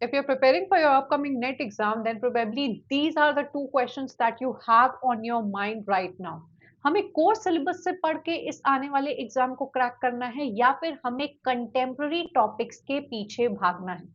If you're preparing for your upcoming NET exam, then probably these are the two questions that you have on your mind right now. हमें core syllabus से पढ़ के इस आने वाले exam को crack करना है या फिर हमें कंटेम्प्ररी टॉपिक्स के पीछे भागना है.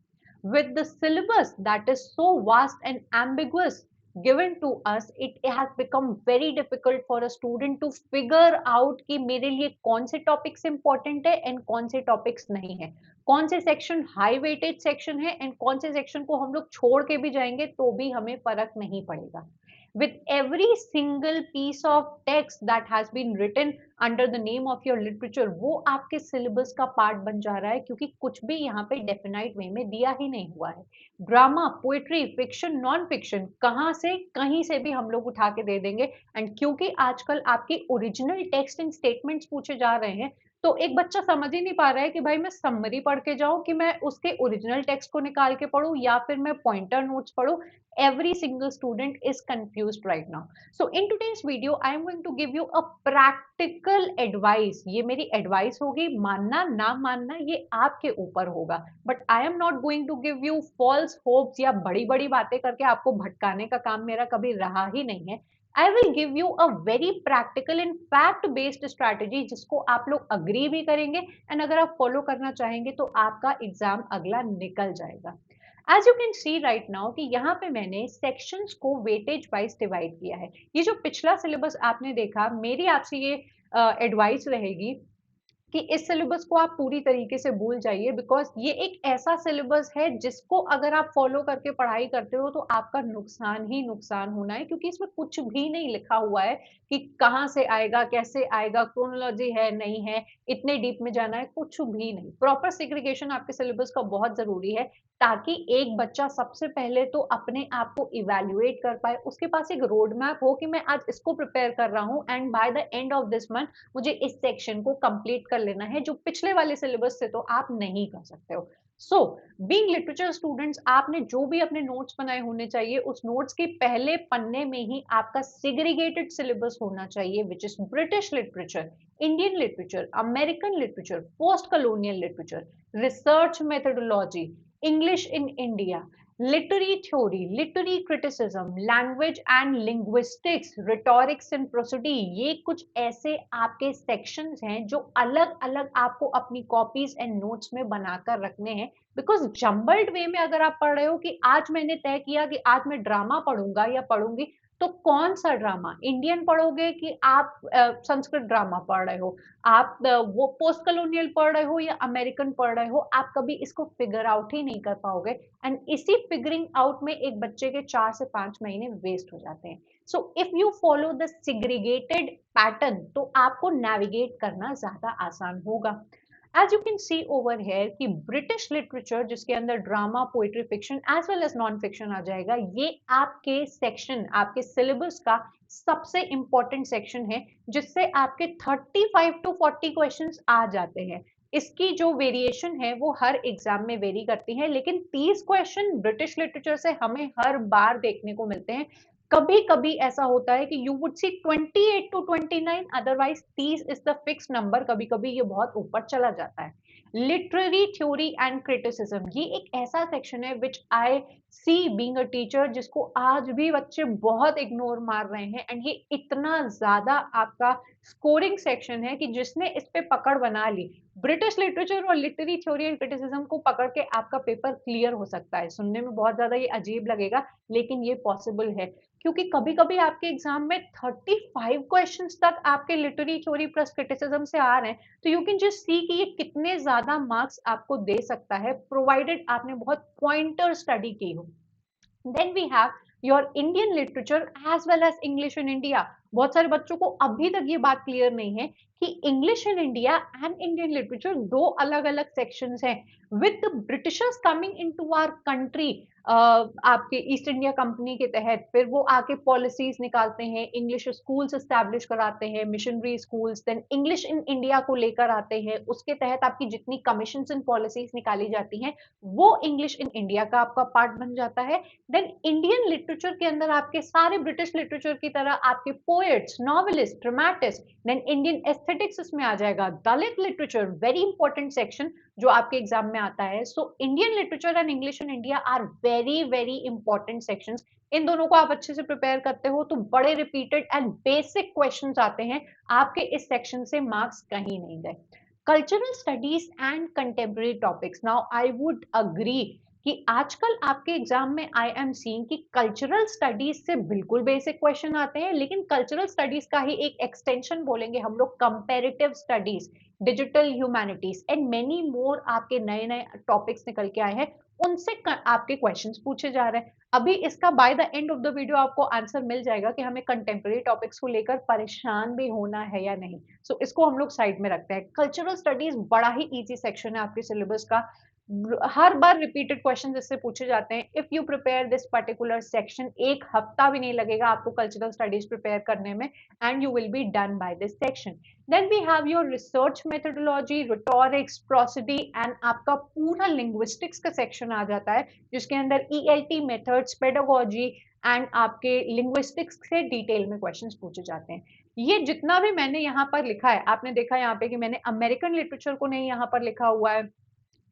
With the syllabus that is so vast and ambiguous given to us, it has become very difficult for a student to figure out कि मेरे लिए कौन से टॉपिक्स इंपॉर्टेंट है एंड कौन से टॉपिक्स नहीं है, कौन से सेक्शन हाई वेटेज सेक्शन है एंड कौन से सेक्शन को हम लोग छोड़ के भी जाएंगे तो भी हमें फर्क नहीं पड़ेगा. With every single piece of text that has been written under the name of your literature, वो आपके सिलेबस का पार्ट बन जा रहा है क्योंकि कुछ भी यहाँ पे डेफिनाइट वे में दिया ही नहीं हुआ है. Drama, poetry, fiction, non fiction, कहाँ से कहीं से भी हम लोग उठा के दे देंगे. एंड क्योंकि आजकल आपकी ओरिजिनल टेक्स्ट एंड स्टेटमेंट्स पूछे जा रहे हैं, तो एक बच्चा समझ ही नहीं पा रहा है कि भाई मैं समरी पढ़ के जाऊं कि मैं उसके ओरिजिनल टेक्स्ट को निकाल के पढूं या फिर मैं पॉइंटर नोट्स पढूं. Every single student is confused right now. So in today's video, I am going to give you a practical advice. ये मेरी advice होगी, मानना ना मानना ये आपके ऊपर होगा. But I am not going to give you false hopes या बड़ी बड़ी बातें करके आपको भटकाने का काम मेरा कभी रहा ही नहीं है. I will give you a very practical and fact based strategy जिसको आप लोग agree भी करेंगे and अगर आप follow करना चाहेंगे तो आपका एग्जाम अगला निकल जाएगा. As you can see right now कि यहाँ पे मैंने sections को weightage wise divide किया है. ये जो पिछला syllabus आपने देखा, मेरी आपसे ये advice रहेगी कि इस सिलेबस को आप पूरी तरीके से भूल जाइए, बिकॉज ये एक ऐसा सिलेबस है जिसको अगर आप फॉलो करके पढ़ाई करते हो तो आपका नुकसान ही नुकसान होना है, क्योंकि इसमें कुछ भी नहीं लिखा हुआ है कि कहाँ से आएगा, कैसे आएगा, क्रोनोलॉजी है नहीं है, इतने डीप में जाना है, कुछ भी नहीं. प्रॉपर सेग्रीगेशन आपके सिलेबस का बहुत जरूरी है ताकि एक बच्चा सबसे पहले तो अपने आप को इवेल्युएट कर पाए, उसके पास एक रोड मैप हो कि मैं आज इसको प्रिपेयर कर रहा हूँ and by the end of this month मुझे इस सेक्शन को कंप्लीट कर लेना है, जो पिछले वाले सिलेबस से तो आप नहीं कर सकते हो. सो बीइंग लिटरेचर स्टूडेंट्स, आपने जो भी अपने नोट्स बनाए होने चाहिए उस नोट्स के पहले पन्ने में ही आपका सेग्रीगेटेड सिलेबस होना चाहिए, which is British literature, Indian literature, American literature, post colonial literature, research methodology, English in India, literary theory, literary criticism, language and linguistics, rhetorics and prosody. ये कुछ ऐसे आपके sections हैं जो अलग अलग आपको अपनी copies and notes में बनाकर रखने हैं, because jumbled way में अगर आप पढ़ रहे हो कि आज मैंने तय किया कि आज मैं ड्रामा पढ़ूंगा या पढ़ूंगी, तो कौन सा ड्रामा, इंडियन पढ़ोगे कि आप संस्कृत ड्रामा पढ़ रहे हो, आप वो पोस्ट कॉलोनियल पढ़ रहे हो या अमेरिकन पढ़ रहे हो, आप कभी इसको फिगर आउट ही नहीं कर पाओगे. एंड इसी फिगरिंग आउट में एक बच्चे के 4 से 5 महीने वेस्ट हो जाते हैं. So if you follow the segregated pattern तो आपको नेविगेट करना ज्यादा आसान होगा. As you can see over here कि ब्रिटिश लिटरेचर जिसके अंदर drama, poetry, fiction as well as non fiction आ जाएगा, ये आपके सेक्शन, आपके सिलेबस का सबसे इंपॉर्टेंट सेक्शन है जिससे आपके 35 टू 40 क्वेश्चंस आ जाते हैं. इसकी जो वेरिएशन है वो हर एग्जाम में वेरी करती है, लेकिन 30 क्वेश्चन ब्रिटिश लिटरेचर से हमें हर बार देखने को मिलते हैं. कभी कभी ऐसा होता है कि you would see 28 to 29, otherwise 30 is the fix number. कभी कभी ये बहुत ऊपर चला जाता है. लिटरेरी थ्योरी एंड क्रिटिसिज्म, ये एक ऐसा सेक्शन है विच आई सी बीइंग अ टीचर जिसको आज भी बच्चे बहुत इग्नोर मार रहे हैं. एंड ये इतना ज्यादा आपका स्कोरिंग सेक्शन है कि जिसने इस पे पकड़ बना ली, ब्रिटिश लिटरेचर और लिटरेरी थ्योरी एंड क्रिटिसिज्म को पकड़ के आपका पेपर क्लियर हो सकता है. सुनने में बहुत ज्यादा ये अजीब लगेगा, लेकिन ये पॉसिबल है, क्योंकि कभी कभी आपके एग्जाम में 35 क्वेश्चंस तक आपके लिटरेरी थ्योरी प्लस क्रिटिसिज्म से आ रहे हैं. तो यू कैन जस्ट सी कि ये कितने ज्यादा मार्क्स आपको दे सकता है, प्रोवाइडेड आपने बहुत पॉइंटर स्टडी की हो. Then we have your Indian literature as well as English in India. बहुत सारे बच्चों को अभी तक ये बात क्लियर नहीं है कि English in India and Indian literature दो अलग अलग सेक्शंस हैं. With the Britishers coming into our country, आपके ईस्ट इंडिया कंपनी के तहत, फिर वो आके पॉलिसीज निकालते हैं, इंग्लिश स्कूल्स एस्टैब्लिश कराते हैं, missionary schools, then English in India को लेकर आते हैं. उसके तहत आपकी जितनी कमीशन एंड पॉलिसीज निकाली जाती हैं वो इंग्लिश इन इंडिया का आपका पार्ट बन जाता है. देन इंडियन लिटरेचर के अंदर आपके सारे ब्रिटिश लिटरेचर की तरह आपके poets, novelists, dramatist, then Indian aesthetics इसमें आ जाएगा, Dalit literature very important section जो आपके एग्जाम में आता है। So Indian literature and English in India are very very important sections. इन दोनों को आप अच्छे से प्रिपेयर करते हो तो बड़े रिपीटेड एंड बेसिक क्वेश्चंस आते हैं आपके इस सेक्शन से, मार्क्स कहीं नहीं गए। Cultural studies and contemporary topics, now I would agree कि आजकल आपके एग्जाम में आई एम सीइंग कि कल्चरल स्टडीज से बिल्कुल बेसिक क्वेश्चन आते हैं, लेकिन कल्चरल स्टडीज का ही एक एक्सटेंशन बोलेंगे हम लोग, comparative studies, digital humanities and many more आपके नए नए टॉपिक्स निकल के आए हैं, उनसे आपके क्वेश्चंस पूछे जा रहे हैं। अभी इसका by the end of the video आपको आंसर मिल जाएगा कि हमें कंटेम्प्रेरी टॉपिक्स को लेकर परेशान भी होना है या नहीं। सो इसको हम लोग साइड में रखते हैं। कल्चरल स्टडीज बड़ा ही इजी सेक्शन है आपके सिलेबस का, हर बार रिपीटेड क्वेश्चन इससे पूछे जाते हैं। If you prepare this particular section, एक हफ्ता भी नहीं लगेगा आपको कल्चरल स्टडीज प्रिपेयर करने में, and you will be done by this section. Then we have your research methodology, rhetorics, prosody and आपका पूरा लिंग्विस्टिक्स का सेक्शन आ जाता है, जिसके अंदर ईएलटी मेथड्स, पेडागोजी एंड आपके लिंग्विस्टिक्स से डिटेल में क्वेश्चंस पूछे जाते हैं। ये जितना भी मैंने यहाँ पर लिखा है, आपने देखा यहाँ पे कि मैंने अमेरिकन लिटरेचर को नहीं यहाँ पर लिखा हुआ है,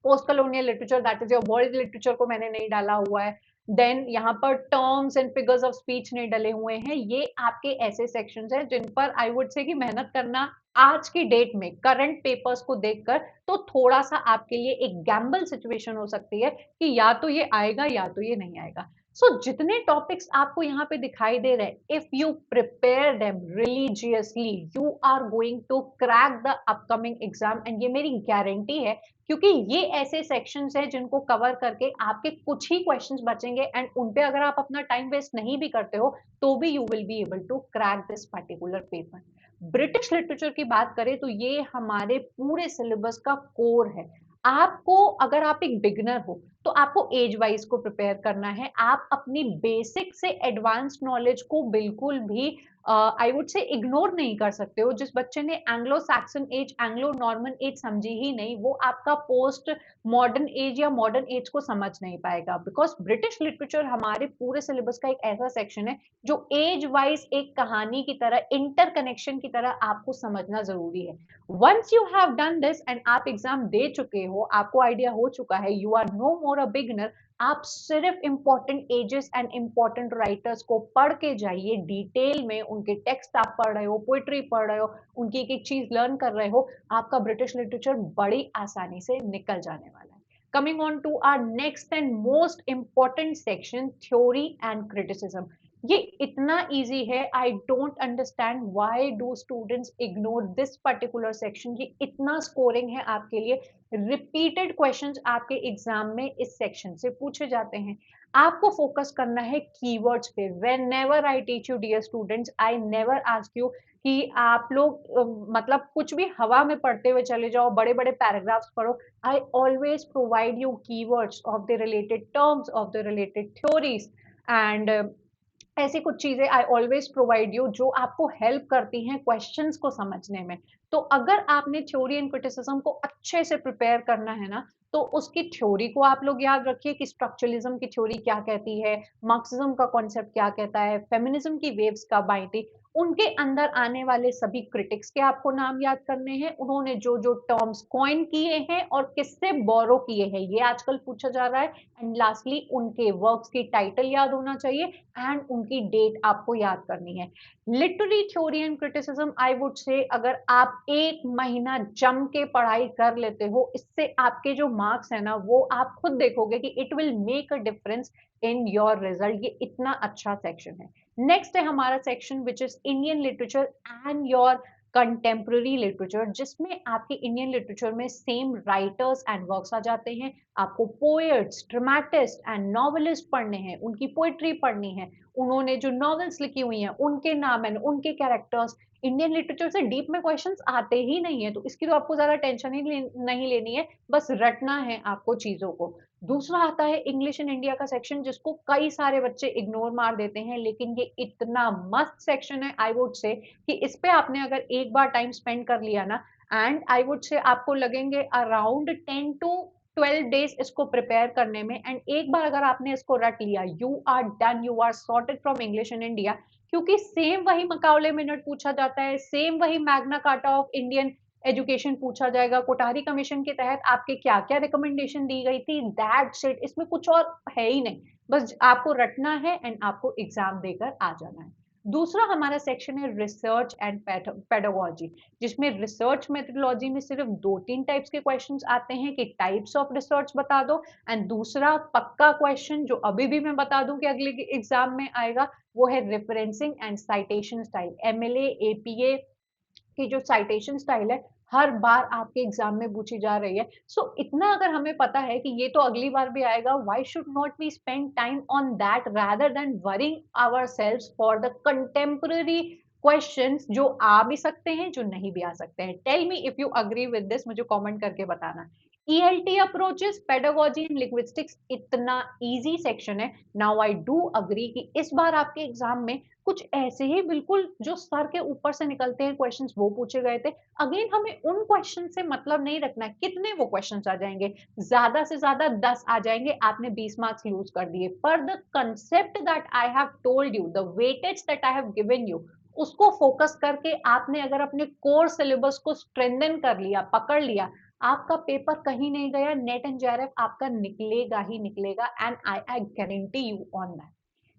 post colonial literature that is your world literature को मैंने नहीं डाला हुआ है, देन यहाँ पर terms and figures of speech नहीं डले हुए हैं। ये आपके ऐसे सेक्शंस हैं जिन पर आई वुड से कि मेहनत करना आज की डेट में करंट पेपर्स को देखकर तो थोड़ा सा आपके लिए एक गैम्बल सिचुएशन हो सकती है कि या तो ये आएगा या तो ये नहीं आएगा। सो जितने टॉपिक्स आपको यहाँ पे दिखाई दे रहे हैं, if you prepare them religiously, you are going to crack the upcoming exam, and ये मेरी गारंटी है, क्योंकि ये ऐसे सेक्शंस हैं जिनको कवर करके आपके कुछ ही क्वेश्चंस बचेंगे, एंड उन पे अगर आप अपना टाइम वेस्ट नहीं भी करते हो तो भी you will be able to crack this particular paper. British literature की बात करें तो ये हमारे पूरे सिलेबस का कोर है। आपको, अगर आप एक बिगिनर हो तो आपको एज वाइज को प्रिपेयर करना है। आप अपनी बेसिक से एडवांस नॉलेज को बिल्कुल भी आई वुड से इग्नोर नहीं कर सकते हो। जिस बच्चे ने Anglo Saxon age, Anglo Norman age समझी ही नहीं, वो आपका पोस्ट मॉडर्न एज या मॉडर्न एज को समझ नहीं पाएगा, बिकॉज ब्रिटिश लिटरेचर हमारे पूरे सिलेबस का एक ऐसा सेक्शन है जो एज वाइज एक कहानी की तरह, इंटर कनेक्शन की तरह आपको समझना जरूरी है। Once you have done this and आप एग्जाम दे चुके हो, आपको आइडिया हो चुका है, you are no more a beginner, आप सिर्फ important ages and important writers को पढ़ के जाइए डिटेल में, उनके टेक्स्ट आप पढ़ रहे हो, पोइट्री पढ़ रहे हो, उनकी एक एक चीज लर्न कर रहे हो, आपका ब्रिटिश लिटरेचर बड़ी आसानी से निकल जाने वाला है। Coming on to our next and most important section, theory and criticism. ये इतना इजी है, I don't understand why do students ignore this particular section. ये इतना स्कोरिंग है आपके लिए, रिपीटेड क्वेश्चंस आपके एग्जाम में इस सेक्शन से पूछे जाते हैं। आपको फोकस करना है कीवर्ड्स पे। Whenever I teach you dear students, I never ask you कि आप लोग मतलब कुछ भी हवा में पढ़ते हुए चले जाओ, बड़े बड़े पैराग्राफ्स पढ़ो। I always provide you keywords of the related terms, of the related theories and ऐसी कुछ चीजें आई ऑलवेज प्रोवाइड यू जो आपको हेल्प करती हैं क्वेश्चंस को समझने में। तो अगर आपने थ्योरी एंड क्रिटिसिज्म को अच्छे से प्रिपेयर करना है ना, तो उसकी थ्योरी को आप लोग याद रखिए कि स्ट्रक्चरलिज्म की थ्योरी क्या कहती है, मार्क्सिज्म का कॉन्सेप्ट क्या कहता है, फेमिनिज्म की वेव्स कब आई थी, उनके अंदर आने वाले सभी क्रिटिक्स के आपको नाम याद करने हैं, उन्होंने जो जो टर्म्स कॉइन किए हैं और किससे बोरो किए हैं, ये आजकल पूछा जा रहा है। एंड लास्टली उनके वर्क्स की टाइटल याद होना चाहिए एंड उनकी डेट आपको याद करनी है। Literary theory and criticism, I would say अगर आप एक महीना जम के पढ़ाई कर लेते हो, इससे आपके जो मार्क्स है ना, वो आप खुद देखोगे कि it will make a difference in your result. ये इतना अच्छा सेक्शन है। नेक्स्ट है हमारा section which is Indian literature and your contemporary literature, जिसमें आपके इंडियन लिटरेचर में सेम राइटर्स एंड वर्क्स आ जाते हैं। आपको पोएट्स, ड्रामेटिस्ट एंड नॉवेलिस्ट पढ़ने हैं, उनकी पोएट्री पढ़नी है, उन्होंने जो नॉवेल्स लिखी हुई हैं उनके नाम एंड उनके कैरेक्टर्स। इंडियन लिटरेचर से डीप में क्वेश्चंस आते ही नहीं है, तो इसकी तो आपको ज्यादा टेंशन ही नहीं लेनी है, बस रटना है आपको चीजों को। दूसरा आता है इंग्लिश इन इंडिया का सेक्शन, जिसको कई सारे बच्चे इग्नोर मार देते हैं, लेकिन ये इतना मस्त सेक्शन है आई वुड से कि इस पे आपने अगर एक बार टाइम स्पेंड कर लिया ना, एंड आई वुड से आपको लगेंगे अराउंड 10 to 12 डेज इसको प्रिपेयर करने में, एंड एक बार अगर आपने इसको रट लिया, you are done, you are sorted from English in India. क्योंकि सेम वही मकाउले मिनट पूछा जाता है, सेम वही Magna Carta of Indian education पूछा जाएगा, कोठारी कमीशन के तहत आपके क्या-क्या रिकमेंडेशन दी गई थी, दैट्स इट। इसमें कुछ और है ही नहीं। बस आपको रटना है एंड आपको एग्ज़ाम देकर आ जाना है। दूसरा हमारा सेक्शन है रिसर्च एंड पेडागोजी, जिसमें रिसर्च मेथोडोलॉजी में सिर्फ 2-3 टाइप्स के क्वेश्चंस आते हैं कि टाइप्स ऑफ रिसर्च बता दो, एंड दूसरा पक्का क्वेश्चन जो अभी भी मैं बता दूं कि अगले एग्जाम में आएगा, वो है referencing and citation style. MLA APA की जो साइटेशन स्टाइल है, हर बार आपके एग्जाम में पूछी जा रही है। सो इतना अगर हमें पता है कि ये तो अगली बार भी आएगा, why should not we spend time on that rather than worrying ourselves for the contemporary questions जो आ भी सकते हैं, जो नहीं भी आ सकते हैं। Tell me if you agree with this, मुझे कमेंट करके बताना। ELT approaches, pedagogy and linguistics इतना इजी सेक्शन है। नाउ आई डू अग्री कि इस बार आपके एग्जाम में कुछ ऐसे ही बिल्कुल जो सर के ऊपर से निकलते हैं क्वेश्चंस, वो पूछे गए थे। अगेन हमें उन क्वेश्चन से मतलब नहीं रखना है कितने वो क्वेश्चंस आ जाएंगे, ज्यादा से ज्यादा 10 आ जाएंगे, आपने 20 मार्क्स लूज कर दिए। पर the concept that I have told you, the weightage that I have given you, उसको फोकस करके आपने अगर अपने कोर सिलेबस को स्ट्रेंथन कर लिया, पकड़ लिया, आपका पेपर कहीं नहीं गया, नेट एंड जेआरएफ आपका निकलेगा ही निकलेगा, and I guarantee you on that.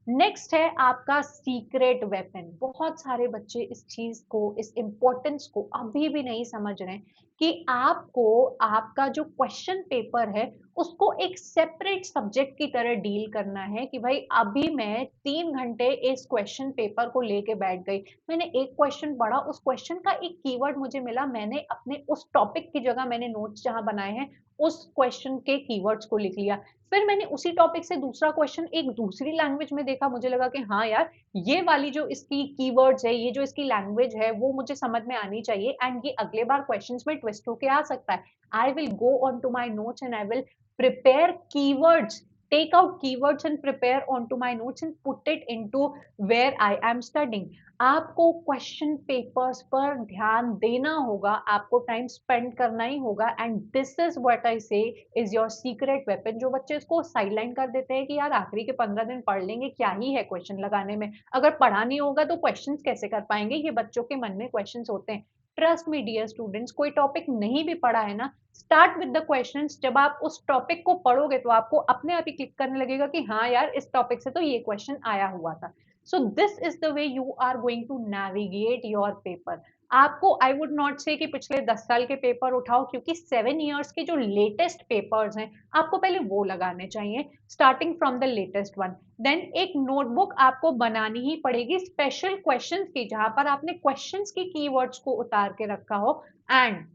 Next है आपका सीक्रेट वेपन। बहुत सारे बच्चे इस चीज को, इस इंपॉर्टेंस को अभी भी नहीं समझ रहे हैं कि आपको आपका जो क्वेश्चन पेपर है उसको एक सेपरेट सब्जेक्ट की तरह डील करना है कि भाई अभी मैं 3 घंटे इस क्वेश्चन पेपर को लेके बैठ गई, मैंने एक क्वेश्चन पढ़ा, उस क्वेश्चन का एक कीवर्ड मुझे मिला, मैंने अपने उस टॉपिक की जगह मैंने नोट्स जहां बनाए हैं उस क्वेश्चन के कीवर्ड्स को लिख लिया। फिर मैंने उसी टॉपिक से दूसरा क्वेश्चन एक दूसरी लैंग्वेज में देखा, मुझे लगा कि हाँ यार, ये वाली जो इसकी कीवर्ड्स है, ये जो इसकी लैंग्वेज है, वो मुझे समझ में आनी चाहिए, एंड ये अगले बार क्वेश्चंस में ट्विस्ट होके आ सकता है। I will go on to my notes and I will prepare keywords, take out keywords and prepare onto my notes and put it into where I am studying. आपको question papers पर ध्यान देना होगा, आपको टाइम स्पेंड करना ही होगा, and this is what I से is your secret weapon. जो बच्चे इसको साइडलाइन कर देते हैं कि यार आखिरी के 15 दिन पढ़ लेंगे, क्या ही है क्वेश्चन लगाने में, अगर पढ़ा नहीं होगा तो क्वेश्चंस कैसे कर पाएंगे, ये बच्चों के मन में क्वेश्चंस होते हैं। ट्रस्ट मी डियर स्टूडेंट्स, कोई टॉपिक नहीं भी पढ़ा है ना, स्टार्ट विद द क्वेश्चंस। जब आप उस टॉपिक को पढ़ोगे तो आपको अपने आप ही क्लिक करने लगेगा कि हाँ यार, इस टॉपिक से तो ये क्वेश्चन आया हुआ था। So this is the way you are going to navigate your paper. आपको आई वुड नॉट से कि पिछले 10 साल के पेपर उठाओ, क्योंकि 7 years के जो लेटेस्ट पेपर्स हैं आपको पहले वो लगाने चाहिए, starting from the latest one. Then एक नोटबुक आपको बनानी ही पड़ेगी स्पेशल क्वेश्चंस की, जहां पर आपने क्वेश्चंस की कीवर्ड्स को उतार के रखा हो। And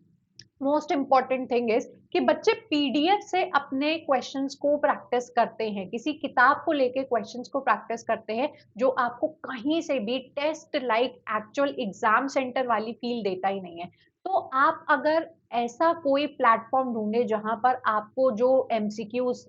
most important thing is कि बच्चे पीडीएफ से अपने क्वेश्चंस को प्रैक्टिस करते हैं, किसी किताब को लेके क्वेश्चंस को प्रैक्टिस करते हैं, जो आपको कहीं से भी taste like actual exam centre वाली फील देता ही नहीं है। तो आप अगर ऐसा कोई प्लेटफॉर्म ढूंढे जहां पर आपको जो एमसीक्यूज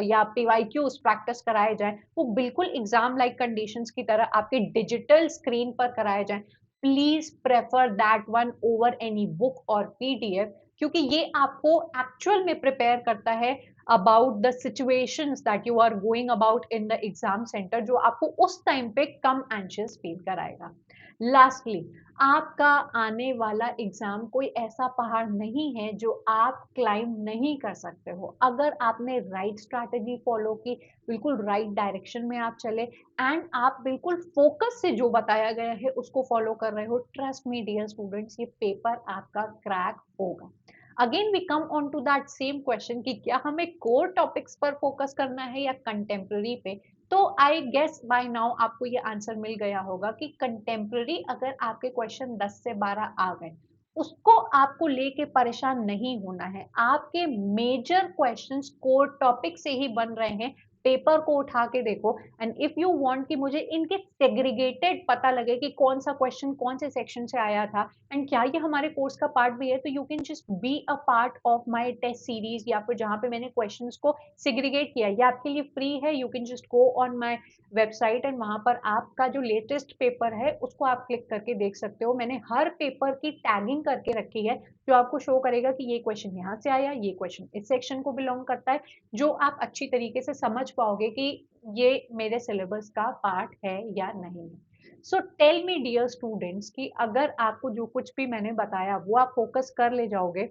या पीवाईक्यूज प्रैक्टिस कराए जाए, वो बिल्कुल एग्जाम लाइक कंडीशंस की तरह आपके डिजिटल स्क्रीन पर कराए जाए, please prefer that one over any book और पीडीएफ, क्योंकि ये आपको एक्चुअल में प्रिपेयर करता है about the situations that you are going about in the exam centre, जो आपको उस टाइम पे कम एंशियस फील कराएगा। लास्टली, आपका आने वाला एग्जाम कोई ऐसा पहाड़ नहीं है जो आप क्लाइंब नहीं कर सकते हो। अगर आपने राइट स्ट्रैटेजी फॉलो की, बिल्कुल राइट डायरेक्शन में आप चले, एंड आप बिल्कुल फोकस से जो बताया गया है उसको फॉलो कर रहे हो, ट्रस्ट मी डियर स्टूडेंट्स, ये पेपर आपका क्रैक होगा। Again we come on to that same question कि क्या हमें कोर टॉपिक्स पर फोकस करना है या कंटेम्प्रेरी पे। तो आई गेस बाय नाउ आपको ये आंसर मिल गया होगा कि कंटेम्प्रेरी अगर आपके क्वेश्चन 10 से 12 आ गए, उसको आपको लेके परेशान नहीं होना है। आपके मेजर क्वेश्चंस कोर टॉपिक से ही बन रहे हैं, पेपर को उठा के देखो, एंड इफ यू वांट कि मुझे इनके सेग्रीगेटेड पता लगे कि कौन सा क्वेश्चन कौन से सेक्शन से आया था एंड क्या ये हमारे कोर्स का पार्ट भी है, तो you can just be a part of my test series, या फिर जहां पे मैंने क्वेश्चंस को सेग्रीगेट किया, ये आपके लिए फ्री है। You can just go on my website and वहां पर आपका जो लेटेस्ट पेपर है उसको आप क्लिक करके देख सकते हो। मैंने हर पेपर की टैगिंग करके रखी है, जो आपको शो करेगा कि ये क्वेश्चन यहाँ से आया, ये क्वेश्चन इस सेक्शन को बिलोंग करता है, जो आप अच्छी तरीके से समझ पाओगे कि ये मेरे सिलेबस का पार्ट है या नहीं है। So tell me dear students कि अगर आपको जो कुछ भी मैंने बताया वो आप फोकस कर ले जाओगे,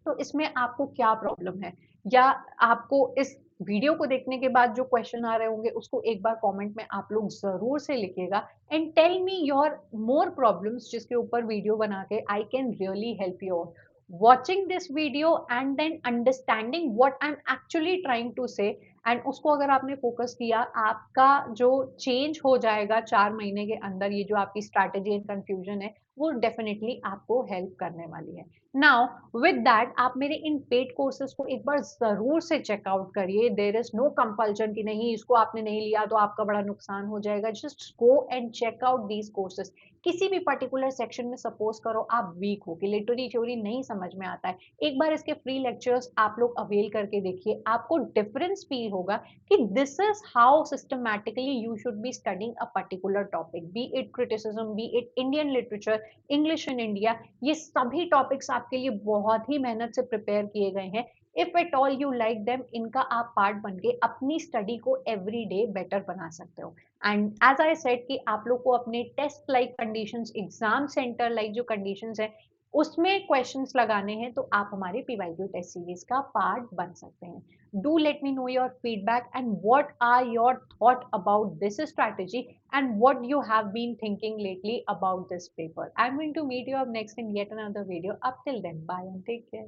तो इसमें आपको क्या प्रॉब्लम है? या आपको इस वीडियो को देखने के बाद जो क्वेश्चन आ रहे होंगे उसको एक बार कमेंट में आप लोग ज़रूर से लिखिएगा and tell me your more problems जिसके ऊपर वीडियो बना के I can really help you out. Watching this video and then understanding what I am actually trying to say and उसको अगर आपने फोकस किया, आपका जो चेंज हो जाएगा 4 महीने के अंदर, ये जो आपकी स्ट्रैटेजी एंड कंफ्यूजन है, वो डेफिनिटली आपको हेल्प करने वाली है। नाउ विद दैट आप मेरे इन पेड कोर्सेज को एक बार जरूर से चेकआउट करिए। देयर इज नो कंपल्शन कि नहीं इसको आपने नहीं लिया तो आपका बड़ा नुकसान हो जाएगा। Just go and check out these courses. किसी भी पर्टिकुलर सेक्शन में सपोज करो आप वीक हो कि लिटरेरी थ्योरी नहीं समझ में आता है, एक बार इसके फ्री लेक्चर्स आप लोग अवेल करके देखिए, आपको डिफरेंस फील होगा कि this is how systematically you should be studying a particular topic, B it criticism, B it Indian literature, English in India. ये सभी टॉपिक्स आपके लिए बहुत ही मेहनत से प्रिपेयर किए गए हैं। If at all you like them, इनका आप पार्ट बन के अपनी स्टडी को एवरी डे बेटर बना सकते हो। एंड एज आई सेड कि आप लोग को अपने test like conditions, exam centre like जो कंडीशंस है उसमें क्वेश्चंस लगाने हैं, तो आप हमारे पीवाईक्यू टेस्ट सीरीज का पार्ट बन सकते हैं। Do let me know your feedback and what are your thought about this strategy and what you have been thinking lately about this paper. I'm going to meet you up next in yet another video. Up till then, bye and take care.